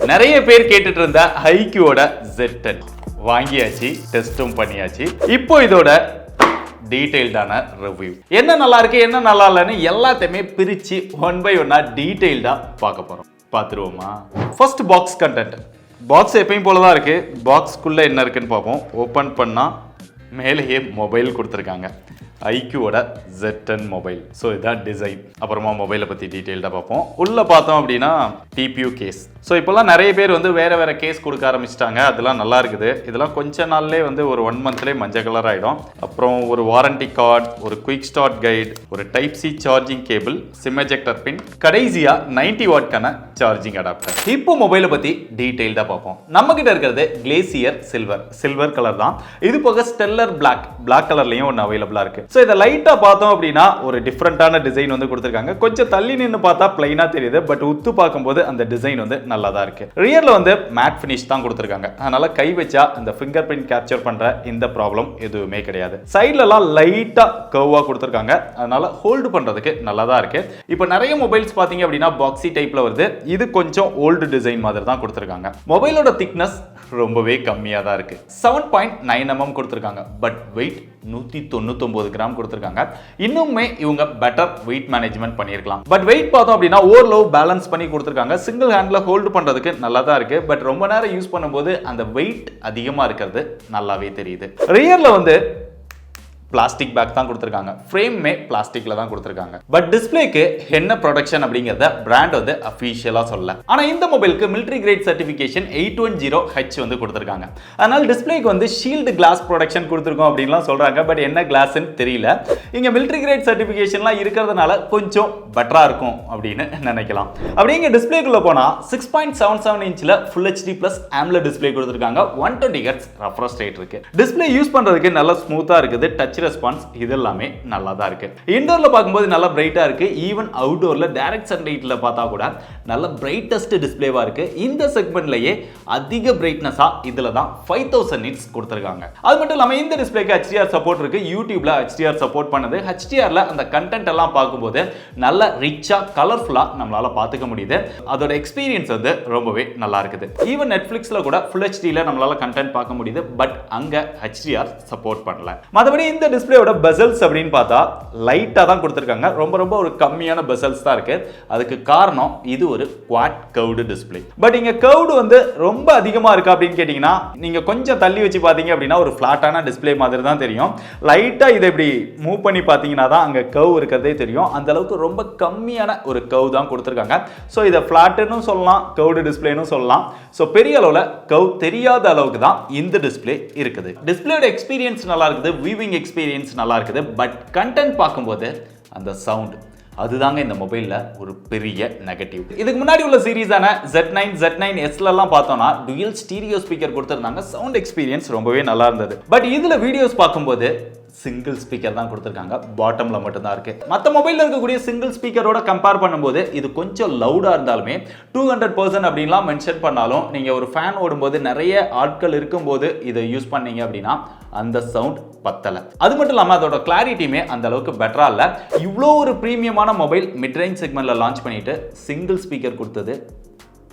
நிறைய பேர் கேட்டுட்டு இருந்த ஐக்யூவோட Z10 வாங்கியாச்சு, டெஸ்டும் பண்ணியாச்சு. இப்போ இதோட டீடைல்டான ரிவ்யூ என்ன நல்லா இருக்கு என்ன நல்லா இல்லைன்னு எல்லாத்தையுமே பிரிச்சு ஒன் பை ஒன்னா டீடைல்டா பார்க்க போறோம். பார்த்துருவோமா? First box content. பாக்ஸ் எப்பயும் போல தான் இருக்கு. பாக்ஸ்க்குள்ள என்ன இருக்குன்னு பார்ப்போம். ஓப்பன் பண்ணா மேலேயே மொபைல் கொடுத்துருக்காங்க. ஐக்யூவோட Z10 மொபைல். ஸோ இதுதான் டிசைன். அப்புறமா மொபைலை பற்றி டீட்டெயில்டாக பார்ப்போம். உள்ளே பார்த்தோம் அப்படின்னா டிபியூ கேஸ். ஸோ இப்போல்லாம் நிறைய பேர் வேறு கேஸ் கொடுக்க ஆரம்பிச்சிட்டாங்க. அதெல்லாம் நல்லா இருக்குது. இதெல்லாம் கொஞ்ச நாள்லேயே ஒரு 1 மந்த்லேயே மஞ்சள் கலர் ஆகிடும். அப்புறம் ஒரு வாரண்டி கார்டு, ஒரு குயிக் ஸ்டார்ட் கைடு, ஒரு type C charging cable, sim ejector பின், கடைசியாக 90 வாட்க்கான சார்ஜிங் அடாப்டர். இப்போ மொபைலை பற்றி டீட்டெயில்டாக பார்ப்போம். நம்ம கிட்ட இருக்கிறது கிளேசியர் சில்வர் கலர் தான். இது போக ஸ்டெல்லர் பிளாக் கலர்லையும் ஒன்று அவைலபிளாக இருக்கு. ஸோ இதை லைட்டாக பார்த்தோம் அப்படின்னா ஒரு டிஃப்ரெண்டான டிசைன் கொடுத்துருக்காங்க. கொஞ்சம் தள்ளி நின்று பார்த்தா பிளைனா தெரியுது. பட் உத்து பார்க்கும்போது அந்த டிசைன் நல்லா தான் இருக்கு. ரியர்ல மேட் ஃபினிஷ் தான் கொடுத்துருக்காங்க. அதனால கை வச்சா அந்த ஃபிங்கர் பிரிண்ட் கேப்சர் பண்ற இந்த ப்ராப்ளம் எதுவுமே கிடையாது. சைட்ல எல்லாம் லைட்டா கர்வா கொடுத்துருக்காங்க. அதனால ஹோல்டு பண்றதுக்கு நல்லா தான் இருக்கு. இப்போ நிறைய மொபைல்ஸ் பாத்தீங்க அப்படின்னா பாக்ஸி டைப்ல வருது. இது கொஞ்சம் ஓல்டு டிசைன் மாதிரி தான் கொடுத்துருக்காங்க. மொபைலோட திக்னஸ் ரொம்பவே கம்மியா தான் இருக்கு. 7.9 mm கொடுத்துருக்காங்க. பட் வெயிட் 199 கிராம் கொடுத்துருக்காங்க. இன்னுமே இவங்க பெட்டர் வெயிட் மேனேஜ்மெண்ட் பண்ணியிருக்கலாம். பட் வெயிட் பார்த்தோம் அப்படின்னா ஓரளவு பேலன்ஸ் பண்ணி கொடுத்துருக்காங்க. சிங்கிள் ஹேண்ட்ல ஹோல்டு பண்றதுக்கு நல்லா தான் இருக்கு. பட் ரொம்ப நேரம் யூஸ் பண்ணும்போது அந்த வெயிட் அதிகமா இருக்கிறது நல்லாவே தெரியுது. ரியர்ல பிளாஸ்டிக் பேக் தான் கொடுத்துருக்காங்க. ஃப்ரேமே பிளாஸ்டிக்ல தான் கொடுத்துருக்காங்க. பட் டிஸ்பிளேக்கு என்ன ப்ரொடக்ஷன் அப்படிங்கறத பிராண்ட் அஃபிஷியலா சொல்லல. ஆனா இந்த மொபைலுக்கு மிலிட்டரி கிரேட் சர்டிபிகேஷன் 810H கொடுத்துருக்காங்க. அதனால டிஸ்பிளேக்கு ஷீல்டு கிளாஸ் ப்ரொடக்ஷன் கொடுத்துருக்கோம் அப்படின்லாம் சொல்றாங்க. பட் என்ன கிளாஸ்ன்னு தெரியல. இங்க மிலிட்டரி கிரேட் சர்டிபிகேஷன்லாம் இருக்கிறதுனால கொஞ்சம் பெட்டரா இருக்கும் அப்படின்னு நினைக்கலாம். அப்படிங்க டிஸ்பிளேக்குள்ள போனா 6.77 இன்ச்ல Full HD Plus AMOLED display கொடுத்துருக்காங்க. 120 Hz ரெஃப்ரெஷ் ரேட் இருக்கு. டிஸ்பிளே யூஸ் பண்றதுக்கு நல்லா ஸ்மூத்தா இருக்குது. டச் ரெஸ்பான்ஸ் இது எல்லாமே நல்லா தான் இருக்கு. இன்டோர்ல பாக்கும்போது நல்லா பிரைட்டா இருக்கு. ஈவன் அவுட்டோர்ல டைரக்ட் சன்லைட்ல பார்த்தா கூட நல்ல பிரைட்டஸ்ட் டிஸ்ப்ளேவா இருக்கு. இந்த செக்மெண்ட்லயே அதிக பிரைட்னஸா இதுல தான் 5000 nits கொடுத்திருக்காங்க. அது மட்டும் இல்லாம இந்த டிஸ்ப்ளேக்கு HDR சப்போர்ட் இருக்கு. யூடியூப்ல HDR சப்போர்ட் பண்ணுது. HDRல அந்த கண்டென்ட் எல்லாம் பார்க்கும்போது நல்ல ரிச்சா கலர்ஃபுல்லா நம்மளால பாத்துக்க முடியுது. அதோட எக்ஸ்பீரியன்ஸ் ரொம்பவே நல்லா இருக்குது. ஈவன் நெட்ஃபிளிக்ஸ்ல கூட Full HDல நம்மளால கண்டென்ட் பார்க்க முடியுது. பட் அங்க HDR சப்போர்ட் பண்ணல. மத்தபடி இந்த டிஸ்பிளேயோட பெசல்ஸ் அப்படின்னு பார்த்தா லைட்டா தான் கொடுத்திருக்காங்க. ரொம்ப ஒரு கம்மியான பெசல்ஸ் தான் இருக்கு. அதுக்கு காரணம் இது ஒரு குவாட் கர்வ்டு டிஸ்பிளே. பட் இங்க கர்வ்டு ரொம்ப அதிகமா இருக்கா அப்படின்னு கேட்டீங்கன்னா நீங்க கொஞ்சம் தள்ளி வச்சு பாத்தீங்க அப்படின்னா ஒரு ஃபிளாட்டான டிஸ்பிளே மாதிரி தான் தெரியும். லைட்டா இதை இப்படி மூவ் பண்ணி பாத்தீங்கன்னா தான் அங்க கர்வ் இருக்கிறதே தெரியும். அந்த அளவுக்கு ரொம்ப கம்மியான ஒரு கர்வ் தான் கொடுத்திருக்காங்க. ஸோ இதை ஃபிளாட்னு சொல்லலாம், கர்வ்டு டிஸ்பிளேன்னு சொல்லலாம். ஸோ பெரிய அளவுல கர்வ் தெரியாத அளவுக்கு தான் இந்த டிஸ்பிளே இருக்குது. டிஸ்பிளேயோட எக்ஸ்பீரியன்ஸ் நல்லா இருக்குது. வியூவிங் எக்ஸ்பீரியன்ஸ் நல்லா இருக்குது. பட் கண்டென்ட் பார்க்கும்போது அந்த சவுண்ட் அதுதாங்க இந்த மொபைல்ல ஒரு பெரிய நெகட்டிவ். இதுக்கு முன்னாடி உள்ள சீரிஸான Z9, Z9S எல்லாம் பார்த்தோம்னா டுயல் ஸ்டீரியோ ஸ்பீக்கர் கொடுத்திருந்தாங்க. சவுண்ட் எக்ஸ்பீரியன்ஸ் ரொம்பவே நல்லா இருந்தது. பட் இதுல வீடியோஸ் பார்க்கும்போது சிங்கிள் ஸ்பீக்கர் தான் கொடுத்திருக்காங்க. பாட்டம்ல மட்டும் தான் இருக்கு. மற்ற மொபைல்ல இருக்கக்கூடிய சிங்கிள் ஸ்பீக்கரோட கம்பேர் பண்ணும்போது இது கொஞ்சம் லவுடா இருந்தாலுமே 200% அப்படின்லாம் மென்ஷன் பண்ணாலும் நீங்க ஒரு ஃபேன் ஓடும்போது நிறைய ஆட்கள் இருக்கும்போது இதை யூஸ் பண்ணீங்க அப்படின்னா அந்த சவுண்ட் பத்தல. அது மட்டும் இல்லாம அதோட கிளாரிட்டியுமே அந்த அளவுக்கு பெட்டரா இல்ல. இவ்வளோ ஒரு பிரீமியமான மொபைல் மிட் ரேஞ்ச் செக்மெண்ட்ல லான்ச் பண்ணிட்டு சிங்கிள் ஸ்பீக்கர் கொடுத்தது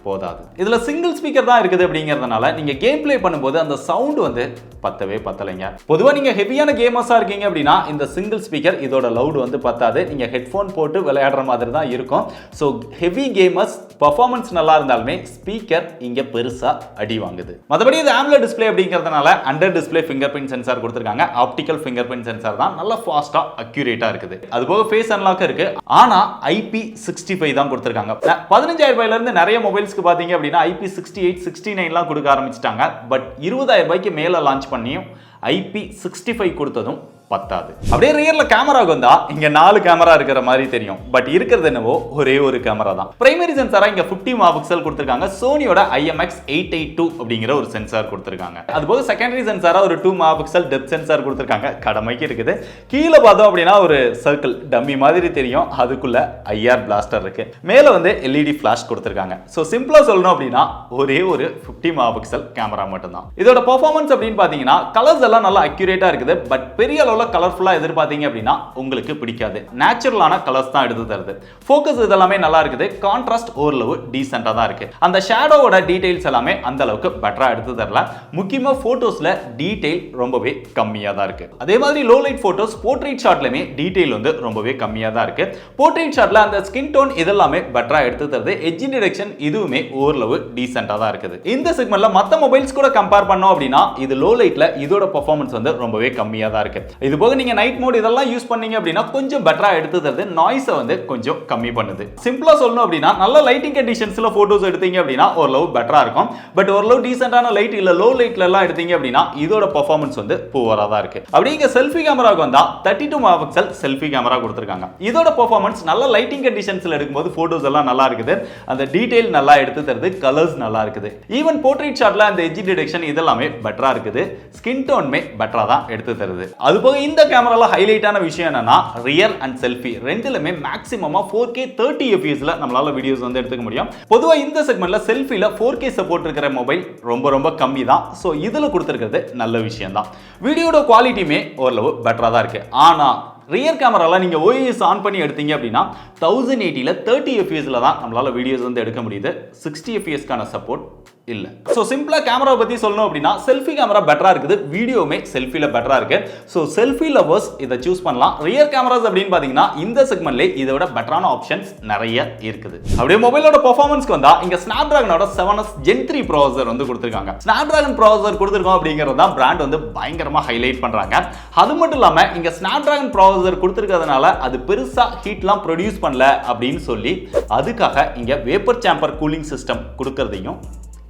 போதாது. இதுல சிங்கிள் ஸ்பீக்கர் தான் இருக்குது அப்படிங்கிறதுனால நீங்க கேம் பிளே பண்ணும்போது அந்த சவுண்ட் பத்தலைங்க. பொதுவா நீங்க ஹெவியான கேமர்ஸா இருக்கீங்க அப்படின்னா இந்த சிங்கிள் ஸ்பீக்கர் இதோட லவுட் பத்தாது. நீங்க ஹெட்ஃபோன் போட்டு விளையாடுற மாதிரி தான் இருக்கும். ஸோ ஹெவி கேமர்ஸ் பர்ஃபார்மன்ஸ் நல்லா இருந்தாலுமே ஸ்பீக்கர் இங்க பெருசா அடி வாங்குது. மற்றபடி இது AMOLED டிஸ்பிளே அப்படிங்கிறதுனால under display finger print sensor கொடுத்திருக்காங்க. ஆப்டிக்கல் ஃபிங்கர் பிரிண்ட் சென்சார் தான் நல்லா ஃபாஸ்டா அக்யூரேட்டா இருக்குது. அது போக ஃபேஸ் அன்லாக் இருக்கு. ஆனா IP65 தான் கொடுத்திருக்காங்க. 15000 ரூபாயில இருந்து நிறைய மொபைல்ஸ் பாத்தீங்க அப்படின்னா IP68, 69 கொடுக்க ஆரம்பிச்சிட்டாங்க. பட் 20000 ரூபாய்க்கு மேல லான்ச் பண்ணியும் IP65 கொடுத்ததும் பத்தாது. அப்படியே ரியர்ல கேமராக்கு வந்தா இங்க 4 கேமரா இருக்கிற மாதிரி தெரியும். பட் இருக்கிறது என்னவோ ஒரே ஒரு கேமரா தான். பிரைமரி சென்சாரா இங்க 50 மெகாபிக்சல் கொடுத்திருக்காங்க. சோனியோட IMX882 அப்படிங்கிற ஒரு சென்சார் கொடுத்திருக்காங்க. அதுபோக செகண்டரி சென்சாரா ஒரு 2 மெகாபிக்சல் டெப்த் சென்சார் கொடுத்திருக்காங்க. கடமைக்கு இருக்குது. கீழே பார்த்தோம் அப்படின்னா ஒரு சர்க்கிள் டம்மி மாதிரி தெரியும். அதுக்குள்ள IR பிளாஸ்டர் இருக்கு. மேல LED ஃபிளாஷ் கொடுத்திருக்காங்க. சோ சிம்பிளா சொல்லணும் அப்படின்னா ஒரே ஒரு 50 மெகாபிக்சல் கேமரா மட்டும் தான். இதோட பெர்ஃபார்மன்ஸ் அப்படின்னு பாத்தீங்கன்னா கலர்ஸ் எல்லாம் நல்லா அக்யூரேட்டா இருக்குது. பட் பெரிய அளவுல கலர்ஃபுல்லா எதிர்பார்த்தீங்க அப்படின்னா உங்களுக்கு பிடிக்காது. நேச்சுரலான கலர்ஸ் தான் எடுத்து தருது. ஃபோக்கஸ் இதெல்லாமே நல்லா இருக்குது. கான்ட்ராஸ்ட் ஓரளவு டீசென்ட்டா தான் இருக்கு. அந்த ஷேடோவோட டீடைல்ஸ் எல்லாமே அந்த அளவுக்கு பெட்டரா எடுத்து தரல. முக்கியமா போட்டோஸ்ல டீடைல் ரொம்பவே கம்மியா தான் இருக்கு. அதே மாதிரி லோ லைட் போட்டோஸ் போர்ட்ரைட் ஷாட்லயுமே டீடைல் வந்து ரொம்பவே கம்மியா தான் இருக்கு. போர்ட்ரைட் ஷாட்ல அந்த ஸ்கின் டோன் இதெல்லாமே பெட்டரா எடுத்து தருது. எட்ஜ் டிடெக்ஷன் இதுவுமே ஓரளவு டீசென்ட்டா தான் இருக்குது. இந்த செக்மெண்ட்ல மத்த மொபைல்ஸ் கூட கம்பேர் பண்ணோம் அப்படின்னா இது லோ லைட்ல இதோட பெர்ஃபார்மன்ஸ் வந்து ரொம்பவே கம்மியா தான் இருக்கு. இது போக நீங்க நைட் மோட் இதெல்லாம் யூஸ் பண்ணீங்க அப்படின்னா கொஞ்சம் பெட்டரா எடுத்து தருது. நாய்ஸை வந்து கொஞ்சம் கம்மி பண்ணுது. சிம்பிளா சொல்லணும் அப்படின்னா நல்ல லைட்டிங் கண்டிஷன்ஸ்ல போட்டோஸ் எடுத்தீங்க அப்படின்னா ஓரளவு பெட்டரா இருக்கும். பட் ஓரளவு டீசென்ட்டான லைட் இல்ல லோ லைட்ல எல்லாம் எடுத்தீங்க அப்படின்னா இதோட பெர்ஃபார்மன்ஸ் வந்து புவரா தான் இருக்கு. அப்படிங்க செல்ஃபி கேமராக்கு வந்தா 32 மெகாபிக்சல் செல்ஃபி கேமரா கொடுத்திருக்காங்க. இதோட பெர்ஃபார்மன்ஸ் நல்ல லைட்டிங் கண்டிஷன்ஸ்ல எடுக்கும்போது போட்டோஸ் எல்லாம் நல்லா இருக்குது. அந்த டீடைல் நல்லா எடுத்து தருது. கலர்ஸ் நல்லா இருக்குது. ஈவன் போர்ட்ரைட் ஷாட்ல அந்த எட்ஜ் டிடெக்ஷன் இதெல்லாமே பெட்டரா இருக்குது. ஸ்கின் டோன்மே பெட்டரா தான் எடுத்து தருது. அதுபோக இந்த கேமரால ஹைலைட்டான விஷயம் என்னன்னா ரியர் அண்ட் செல்ஃபி ரெண்டுலயுமே மேக்ஸிமமா 4K 30 fps நம்மளால வீடியோஸ் வந்து எடுத்துக்க முடியும். பொதுவா இந்த செக்மெண்ட்ல செல்ஃபில 4K சப்போர்ட் இருக்கிற மொபைல் ரொம்ப கம்மி தான். சோ இதுல கொடுத்திருக்கிறது நல்ல விஷயம் தான். வீடியோட குவாலிட்டியுமே ஓரளவு பெட்டரா தான் இருக்கு. ஆனா ரியர் கேமரால நீங்க OIS ஆன் பண்ணி எடுத்தீங்க அப்படின்னா 1080ல 30 fpsல தான் நம்மளால வீடியோஸ் வந்து எடுக்க முடியுது. 60 fps கான சப்போர்ட் இல்ல. சோ சிம்பிளா கேமராவை பத்தி சொல்லணும் அப்படின்னா செல்ஃபி கேமரா பெட்டரா இருக்குது. வீடியோமே செல்ஃபில பெட்டரா இருக்கு. சோ செல்ஃபி லவர்ஸ் இத சூஸ் பண்ணலாம். ரியர் கேமராஸ் அப்படினு பாத்தீங்கன்னா இந்த செக்மெண்ட்ல இதோட பெட்டரான ஆப்ஷன்ஸ் நிறைய இருக்குது. அப்படியே மொபைலோட பெர்ஃபார்மன்ஸ்க்கு வந்தா இங்க Snapdragonோட 7s Gen 3 ப்ராசஸர் வந்து கொடுத்திருக்காங்க. Snapdragon ப்ராசஸர் கொடுத்திருக்கோம் அப்படிங்கறது தான் பிராண்ட் வந்து பயங்கரமா ஹைலைட் பண்றாங்க. அது மட்டும் இல்லாம இங்க Snapdragon ப்ராசஸர் கொடுத்திருக்கிறதுனால அது பெருசா ஹீட்லாம் ப்ரொடியூஸ் பண்ணல அப்படினு சொல்லி அதுக்காக இங்க வேப்பர் சேம்பர் கூலிங் சிஸ்டம் கொடுக்கிறதையும்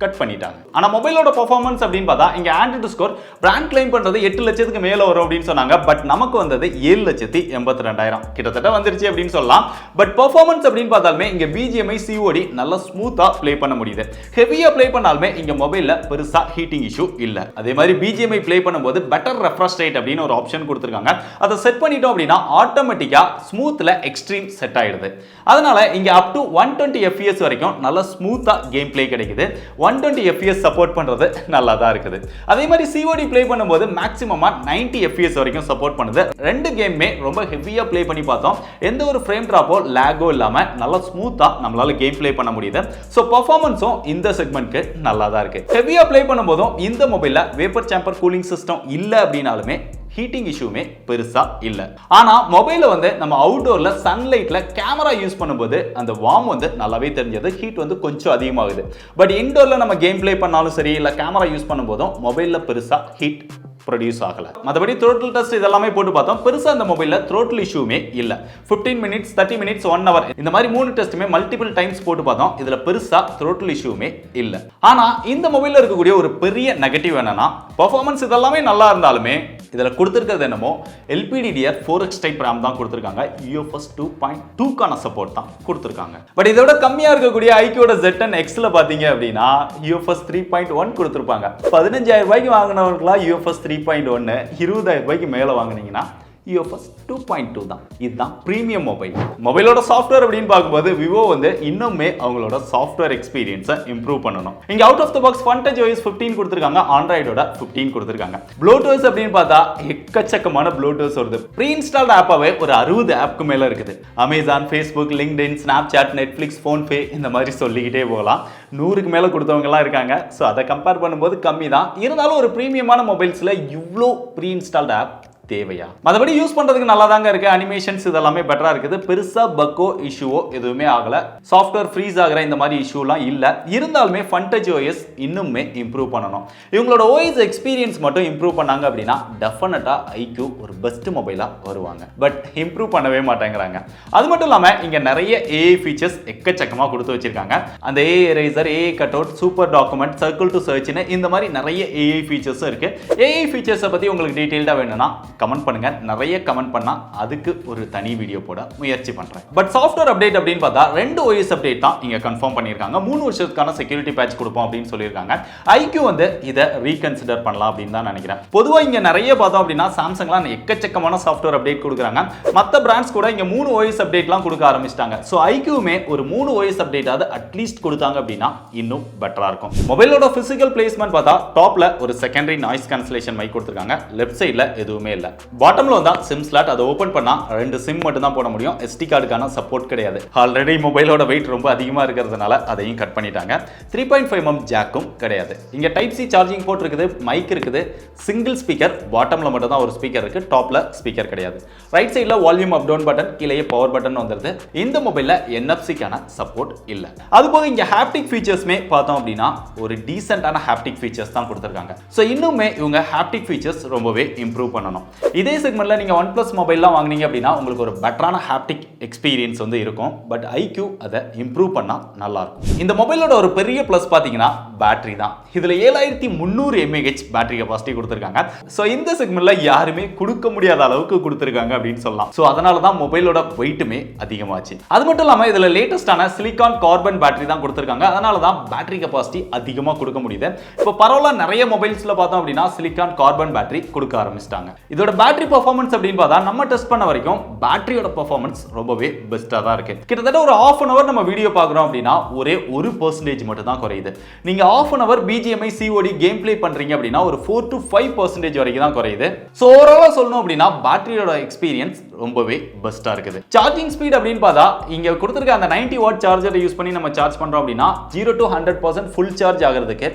கட் பண்ணிட்டாங்க. ஆனா மொபைலோட பெர்ஃபார்மன்ஸ் அப்படினு பார்த்தா இங்க ஆண்ட்ராய்டு ஸ்கோர் பிராண்ட் கிளைம் பண்றது 8 லட்சத்துக்கு மேல வரும் அப்படினு சொன்னாங்க. பட் நமக்கு வந்தது 7,82,000 கிட்டத்தட்ட வந்துருச்சு அப்படினு சொல்லலாம். பட் பெர்ஃபார்மன்ஸ் அப்படினு பார்த்தாலுமே இங்க BGMI COD நல்ல ஸ்மூத்தா ப்ளே பண்ண முடியுது. ஹெவியா ப்ளே பண்ணாலுமே இங்க மொபைல்ல பெருசா ஹீட்டிங் இஷ்யூ இல்ல. அதே மாதிரி BGMI ப்ளே பண்ணும்போது பெட்டர் ரெஃப்ரெஷ் ரேட் அப்படினு ஒரு ஆப்ஷன் கொடுத்திருக்காங்க. அதை செட் பண்ணிட்டோம் அப்படின்னா ஆட்டோமேட்டிக்கா ஸ்மூத்ல எக்ஸ்ட்ரீம் செட் ஆயிடுது. அதனால இங்க அப் டு 120 fps வரைக்கும் நல்ல ஸ்மூத்தா கேம் ப்ளே கிடைக்குது. 120 fps சப்போர்ட் பண்றது நல்லா தான் இருக்குது. அதே மாதிரி COD ப்ளே பண்ணும்போது மேக்ஸிமமா 90 fps வரைக்கும் சப்போர்ட் பண்ணுது. ரெண்டு கேம்மே ரொம்ப ஹெவியா ப்ளே பண்ணி பார்த்தோம். எந்த ஒரு ஃப்ரேம் டிராப்போ லாகோ இல்லாம நல்லா ஸ்மூத்தா நம்மளால கேம் ப்ளே பண்ண முடியுது. சோ பெர்ஃபார்மன்ஸும் இந்த செக்மெண்ட்க்கு நல்லா தான் இருக்கு. ஹெவியா ப்ளே பண்ணும்போதும் இந்த மொபைல்ல வேப்பர் சேம்பர் கூலிங் சிஸ்டம் இல்ல அப்படினாலுமே ஹீட்டிங் இஷ்யூமே பெருசா இல்ல. ஆனா மொபைல வந்து நம்ம அவுட்டோர்ல சன்லைட்ல கேமரா யூஸ் பண்ணும்போது அந்த வார்ம் வந்து நல்லாவே தெரிஞ்சது. ஹீட் வந்து கொஞ்சம் அதிகமாகுது. பட் இன்டோர்ல நம்ம கேம் ப்ளே பண்ணாலும் சரி இல்ல கேமரா யூஸ் பண்ணும்போதும் மொபைல்ல பெருசா ஹீட் ப்ரொடியூஸ் ஆகல. மற்றபடி த்ரோட்டில் டெஸ்ட் இதெல்லாமே போட்டு பார்த்தோம். பெருசா இந்த மொபைல்ல த்ரோட்டில் இஷ்யூமே இல்ல. 15 மினிட்ஸ் 30 மினிட்ஸ் 1 hour இந்த மாதிரி 3 டெஸ்ட்டுமே மல்டிபிள் டைம்ஸ் போட்டு பார்த்தோம். இதுல பெருசா த்ரோட்டில் இஷ்யூமே இல்ல. ஆனா இந்த மொபைல்ல இருக்கக்கூடிய ஒரு பெரிய நெகட்டிவ் என்னன்னா பெர்ஃபார்மன்ஸ் இதெல்லாமே நல்லா இருந்தாலுமே இதுல கொடுத்திருக்கிறது என்னமோ LPDDR4X டைப் RAM தான் கொடுத்திருக்காங்க. UFS 2.2 கான சப்போர்ட் தான் கொடுத்திருக்காங்க. பட் இதோட கம்மியா இருக்கக்கூடிய iQOட Z10 Xல பாத்தீங்க அப்படின்னா UFS 3.1 கொடுத்திருப்பாங்க. 15,000 ரூபாய்க்கு வாங்குனவங்களா UFS 3.1, 20,000 ரூபாய்க்கு மேல வாங்குனீங்கன்னா UFS 2.2 தான். இதுதான் பிரீமியம் மொபைல். மொபைலோட சாஃப்ட்வேர் அப்படின்னு பார்க்கும்போது விவோ வந்து இன்னுமே அவங்களோட சாஃப்ட்வேர் எக்ஸ்பீரியன்ஸை இம்ப்ரூவ் பண்ணணும். இங்க out of the box Funtouch OS 15 கொடுத்திருக்காங்க. ஆண்ட்ராய்டோட 15 கொடுத்திருக்காங்க. ப்ளூடூத் அப்படின்னு பார்த்தா எக்கச்சக்கமான ப்ளூடூத் வருது. ப்ரீ இன்ஸ்டால்ட் ஆப்பாவே ஒரு 60 ஆப்க்கு மேல இருக்குது. Amazon, Facebook, LinkedIn, Snapchat, Netflix, PhonePe இந்த மாதிரி சொல்லிக்கிட்டே போகலாம். 100க்கு மேல கொடுத்தவங்க எல்லாம் இருக்காங்க. ஸோ அதை கம்பேர் பண்ணும்போது கம்மி தான். இருந்தாலும் ஒரு பிரீமியமான மொபைல்ஸ்ல இவ்வளோ ப்ரீ இன்ஸ்டால்ட் ஆப் தேவையா? மற்றபடி யூஸ் பண்றதுக்கு நல்லா தாங்க இருக்கு. அனிமேஷன்ஸ் இதெல்லாமே பெட்டரா இருக்குது. பெருசா பக்கோ இஷ்யூவோ எதுவுமே ஆகல. சாஃப்ட்வேர் ஃப்ரீஸ் ஆகிற இந்த மாதிரி இஷ்யூலாம் இல்ல. இருந்தாலுமே ஃபன்டச் OS இன்னுமே இம்ப்ரூவ் பண்ணணும். இவங்களோட OS எக்ஸ்பீரியன்ஸ் மட்டும் இம்ப்ரூவ் பண்ணாங்க அப்படின்னா டெஃபினட்டா iQ ஒரு பெஸ்ட் மொபைலா வருவாங்க. பட் இம்ப்ரூவ் பண்ணவே மாட்டேங்கிறாங்க. அது மட்டும் இல்லாம இங்க நிறைய AI ஃபீச்சர்ஸ் எக்கச்சக்கமா கொடுத்து வச்சிருக்காங்க. அந்த AI eraser, AI cut out, super document, circle to சர்ச்னு இந்த மாதிரி நிறைய AI ஃபீச்சர்ஸ் இருக்கு. AI ஃபீச்சர்ஸை பத்தி உங்களுக்கு டீடைல்டா வேணும்னா கமெண்ட் பண்ணுங்க. நிறைய கமெண்ட் பண்ணா அதுக்கு ஒரு தனி வீடியோ போட முயற்சி பண்றேன். பட் சாஃப்ட்வேர் அப்டேட் அப்படின்னு பார்த்தா 2 OS அப்டேட் தான் இங்க கன்ஃபார்ம் பண்ணிருக்காங்க. 3 வருஷத்துக்கான செக்யூரிட்டி பேட்ச் கொடுப்போம் அப்படின்னு சொல்லியிருக்காங்க. iQ வந்து இதை ரீகன்சிடர் பண்ணலாம் அப்படின்னு தான் நினைக்கிறேன். பொதுவா இங்க நிறைய பார்த்தோம் அப்படின்னா சாம்சங்லாம் எக்கச்சக்கமான சாஃப்ட்வேர் அப்டேட் கொடுக்குறாங்க. மற்ற பிராண்ட்ஸ் கூட இங்க 3 OS அப்டேட்லாம் கொடுக்க ஆரம்பிச்சிட்டாங்க. ஸோ iQமே ஒரு 3 OS அப்டேட்டாவது அட்லீஸ்ட் கொடுத்தாங்க அப்படின்னா இன்னும் பெட்டரா இருக்கும். மொபைலோட பிசிக்கல் பிளேஸ்மெண்ட் பார்த்தா டாப்ல ஒரு செகண்டரி நாய்ஸ் கேன்சலேஷன் மைக் கொடுத்துருக்காங்க. லெஃப்ட் சைட்ல எதுவுமே இல்லை. இல்லை. பாட்டம்ல தான் சிம் ஸ்லாட், அதை ஓப்பன் பண்ணா 2 சிம் மட்டும் தான் போட முடியும். SD கார்டுக்கான சப்போர்ட் கிடையாது. ஆல்ரெடி மொபைலோட வெயிட் ரொம்ப அதிகமாக இருக்கிறதுனால அதையும் கட் பண்ணிட்டாங்க. 3.5mm ஜாக்கும் கிடையாது. இங்கே டைப் சி சார்ஜிங் போர்ட் இருக்குது, மைக் இருக்குது, சிங்கிள் ஸ்பீக்கர், பாட்டம்ல மட்டும் தான் ஒரு ஸ்பீக்கர் இருக்கு, டாப்ல ஸ்பீக்கர் கிடையாது. ரைட் சைடில் வால்யூம் அப் டவுன் பட்டன், கீழே பவர் பட்டன் வந்துருது. இந்த மொபைலில் NFC-க்கான சப்போர்ட் இல்லை. அதுபோக இங்கே ஹாப்டிக் ஃபீச்சர்ஸ்மே பார்த்தோம் அப்படின்னா ஒரு டீசென்டான ஹாப்டிக் ஃபீச்சர்ஸ் தான் கொடுத்துருக்காங்க. ஸோ இன்னுமே இவங்க ஹாப்டிக் ஃபீச்சர்ஸ் ரொம்பவே இம்ப்ரூவ் பண்ணணும். இதே செக்மெண்ட்ல நீங்க OnePlus மொபைல்லாம் வாங்குனீங்க அப்படின்னா உங்களுக்கு ஒரு பெட்டரான ஹாப்டிக் எக்ஸ்பீரியன்ஸ் வந்து இருக்கும். பட் IQ அதை இம்ப்ரூவ் பண்ணா நல்லா இருக்கும். இந்த மொபைலோட ஒரு பெரிய பிளஸ் பாத்தீங்கன்னா பேட்டரி தான். இதுல 7300 mAh பேட்டரி கெபாசிட்டி கொடுத்துருக்காங்க. ஸோ இந்த செக்மெண்ட்ல யாருமே கொடுக்க முடியாத அளவுக்கு கொடுத்துருக்காங்க அப்படின்னு சொல்லலாம். ஸோ அதனால தான் மொபைலோட வெயிட்டுமே அதிகமாச்சு. அது மட்டும் இல்லாமல் இதுல லேட்டஸ்டான சிலிகான் கார்பன் பேட்டரி தான் கொடுத்துருக்காங்க. அதனால தான் பேட்டரி கெபாசிட்டி அதிகமாக கொடுக்க முடியுது. இப்போ பரவாயில்ல, நிறைய மொபைல்ஸ்ல பார்த்தோம் அப்படின்னா சிலிகான் கார்பன் பேட்டரி கொடுக்க ஆரம்பிச்சிட்டாங்க. இதோட பேட்டரி பெர்ஃபார்மன்ஸ் அப்படின்னு பார்த்தா நம்ம டெஸ்ட் பண்ண வரைக்கும் பேட்டரியோட பெர்ஃபார்மன்ஸ் ரொம்பவே பெஸ்ட்டாக தான் இருக்கு. கிட்டத்தட்ட ஒரு ½ an hour நம்ம வீடியோ பார்க்குறோம் அப்படின்னா ஒரே 1% மட்டும் தான் குறையுது. நீங்க ½ an hour BGMI COD game play பண்றீங்க அப்படின்னா ஒரு 4 to 5% வரைக்கும் தான் குறையுது. ஸோ ஓவராலாக சொல்லணும் அப்படின்னா பேட்டரியோட எக்ஸ்பீரியன்ஸ் ரொம்பவே பெஸ்ட்டாக இருக்குது. சார்ஜிங் ஸ்பீட் அப்படின்னு பார்த்தா இங்க கொடுத்துருக்க அந்த 90 வாட் சார்ஜரை யூஸ் பண்ணி நம்ம சார்ஜ் பண்றோம் அப்படின்னா 0 to 100% ஃபுல் சார்ஜ் ஆகிறதுக்கு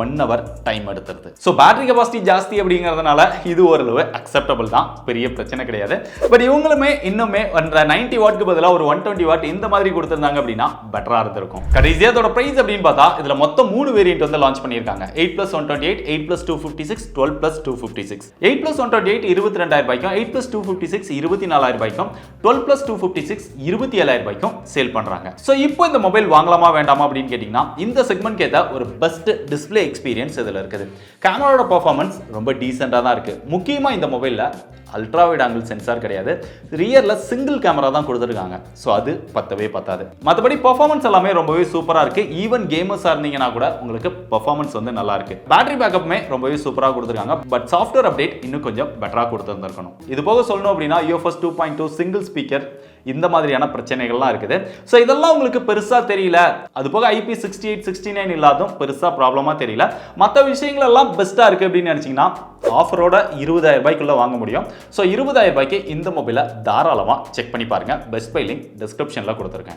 1 hour டைம் எடுத்துருது. ஸோ பேட்டரி கெபாசிட்டி ஜாஸ்தி அப்படிங்கிறதுனால இது ஓரளவு அக்செப்டபிள் தான், பெரிய பிரச்சனை கிடையாது. பட் இவங்களுமே இன்னுமே 90 வாட்க்கு பதிலாக ஒரு 120 வாட் இந்த மாதிரி கொடுத்துருந்தாங்க அப்படின்னா பெட்டரா இருந்திருக்கும். கடைசியா இதோட பிரைஸ் அப்படின்னு பார்த்தா இதுல மொத்தம் 3 வேரியன்ட் வந்து லான்ச் பண்ணியிருக்காங்க. 8+128, 8+256, 12+256. 8+128 22,000 ரூபாய்க்கும், 8+256 24,000 ரூபாய்க்கும், 12+256 27,000 ரூபாய்க்கும் சேல் பண்றாங்க. ஸோ இப்போ இந்த மொபைல் வாங்கலாமா வேண்டாமா அப்படின்னு கேட்டீங்கன்னா இந்த செக்மெண்ட் ஏற்ற ஒரு பெஸ்ட் டிஸ்பிளே எக்ஸ்பீரியன்ஸ் இதில் இருக்குது. கேமராவோட பெர்ஃபார்மன்ஸ் ரொம்ப டீசெண்டாக தான் இருக்குது. முக்கியமாக இந்த மொபைலில் அல்ட்ரா வைட் ஆங்கிள் சென்சார் கிடையாது, ரியரில் சிங்கிள் கேமரா தான் கொடுத்துருக்காங்க. ஸோ அது பத்தவே பத்தாது. மற்றபடி பெர்ஃபார்மன்ஸ் எல்லாமே ரொம்பவே சூப்பராக இருக்குது. ஈவன் கேமர்ஸாக இருந்தீங்கன்னா கூட உங்களுக்கு பெர்ஃபார்மன்ஸ் வந்து நல்லா இருக்கு. பேட்டரி பேக்கப்புமே ரொம்பவே சூப்பராக கொடுத்துருக்காங்க. பட் சாஃப்ட்வேர் அப்டேட் இன்னும் கொஞ்சம் பெட்டராக கொடுத்துருந்துருக்கணும். இது போக சொல்லணும் அப்படின்னா UFS 2.2 சிங்கிள் ஸ்பீக்கர் இந்த மாதிரியான பிரச்சனைகள்லாம் இருக்குது. ஸோ இதெல்லாம் உங்களுக்கு பெருசா தெரியல. அது போக IP68, 69 இல்லாதும் பெருசா ப்ராப்ளமா தெரியல. மற்ற விஷயங்கள் எல்லாம் பெஸ்டா இருக்கு அப்படின்னு நினைச்சீங்கன்னா ஆஃபரோட 20,000 ரூபாய்க்குள்ள வாங்க முடியும். ஸோ 20,000 ரூபாய்க்கு இந்த மொபைலை தாராளமாக செக் பண்ணி பாருங்க. பெஸ்ட் பை லிங்க் டிஸ்கிரிப்ஷன்ல கொடுத்துருக்கேன்.